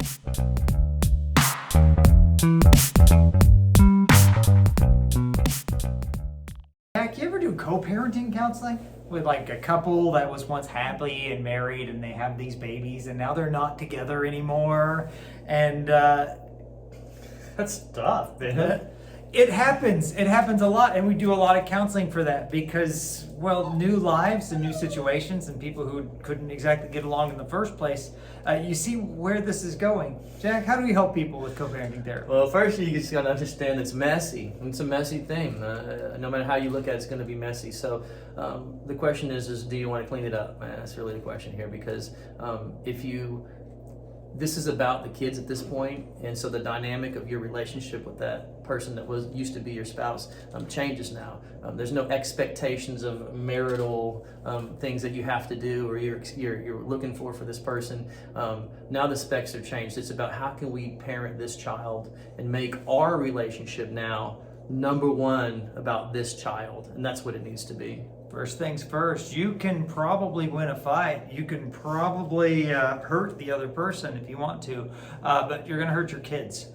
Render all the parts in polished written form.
Jack, you ever do co-parenting counseling with like a couple that was once happy and married and they have these babies and now they're not together anymore? And That's tough, man. it happens. It happens a lot, and we do a lot of counseling for that because, well, new lives and new situations and people who couldn't exactly get along in the first place. You see where this is going. Jack, how do we help people with co-parenting therapy? Well, first you just gotta understand it's messy. It's a messy thing. No matter how you look at it, it's gonna be messy. So the question is do you want to clean it up? That's really the question here, because this is about the kids at this point, and so the dynamic of your relationship with that person that used to be your spouse changes now. There's no expectations of marital things that you have to do or you're looking for this person. Now the specs have changed. It's about how can we parent this child and make our relationship now number one about this child, and that's what it needs to be. First things first, you can probably win a fight. You can probably hurt the other person if you want to, but you're going to hurt your kids.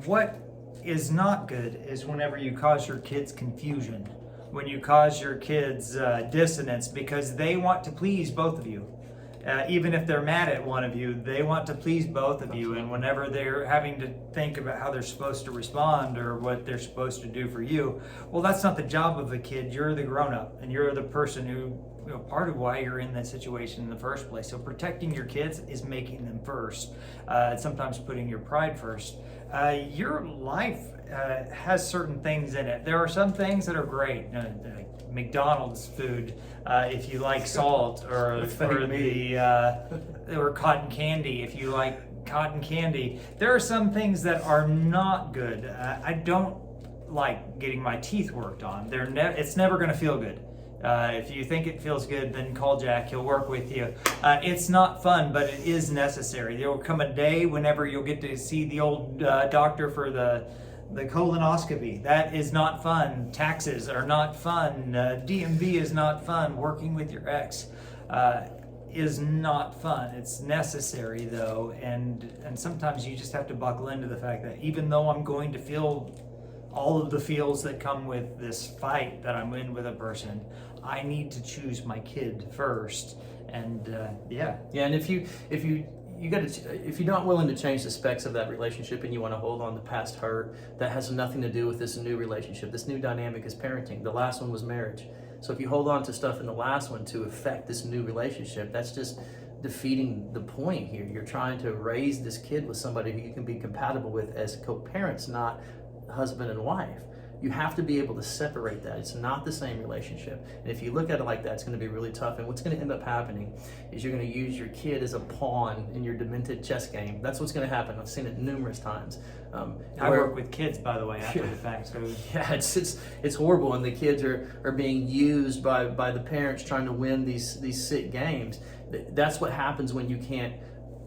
What is not good is whenever you cause your kids confusion, when you cause your kids dissonance because they want to please both of you. Even if they're mad at one of you, they want to please both of you. And whenever they're having to think about how they're supposed to respond or what they're supposed to do for you, well, that's not the job of a kid. You're the grown-up, and you're the person who, part of why you're in that situation in the first place. So protecting your kids is making them first. Sometimes putting your pride first. Your life has certain things in it. There are some things that are great. McDonald's food, if you like salt, or cotton candy, if you like cotton candy. There are some things that are not good. I don't like getting my teeth worked on. It's never going to feel good. If you think it feels good, then call Jack. He'll work with you. It's not fun, but it is necessary. There will come a day whenever you'll get to see the old doctor for the colonoscopy. That is not fun. Taxes are not fun. DMV is not fun. Working with your ex is not fun. It's necessary though, and sometimes you just have to buckle into the fact that even though I'm going to feel all of the feels that come with this fight that I'm in with a person, I need to choose my kid first. And And if you're not willing to change the specs of that relationship and you want to hold on to past hurt, that has nothing to do with this new relationship. This new dynamic is parenting. The last one was marriage. So if you hold on to stuff in the last one to affect this new relationship, that's just defeating the point here. You're trying to raise this kid with somebody who you can be compatible with as co-parents, not husband and wife. You have to be able to separate that. It's not the same relationship. And if you look at it like that, it's going to be really tough. And what's going to end up happening is you're going to use your kid as a pawn in your demented chess game. That's what's going to happen. I've seen it numerous times. I work with kids, by the way, after the fact. So yeah, it's horrible, and the kids are being used by the parents trying to win these sick games. That's what happens when you can't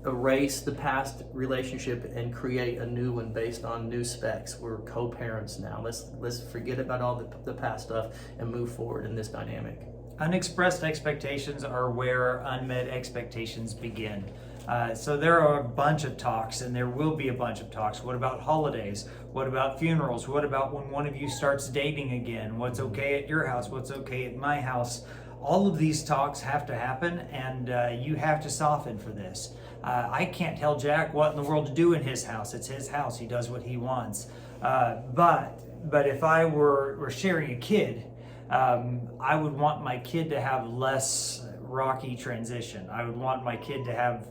erase the past relationship and create a new one based on new specs. We're co-parents now. Let's forget about all the past stuff and move forward in this dynamic. Unexpressed expectations are where unmet expectations begin. So there are a bunch of talks, and there will be a bunch of talks. What about holidays? What about funerals? What about when one of you starts dating again? What's okay at your house? What's okay at my house? All of these talks have to happen, and you have to soften for this. I can't tell Jack what in the world to do in his house. It's his house. He does what he wants. But if I were sharing a kid, I would want my kid to have less rocky transition. I would want my kid to have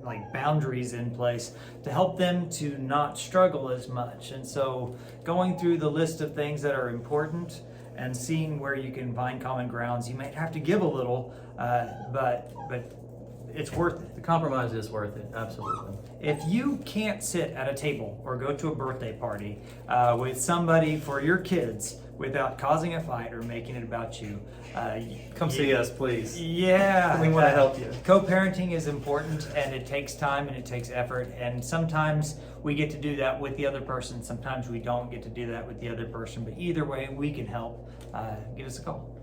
like boundaries in place to help them to not struggle as much. And so going through the list of things that are important and seeing where you can find common grounds, you might have to give a little, but it's worth it. The compromise is worth it, absolutely. If you can't sit at a table or go to a birthday party with somebody for your kids without causing a fight or making it about you, come see us, please. Yeah. We want to help you. Co-parenting is important, and it takes time and it takes effort, and sometimes we get to do that with the other person, sometimes we don't get to do that with the other person, but either way we can help. Give us a call.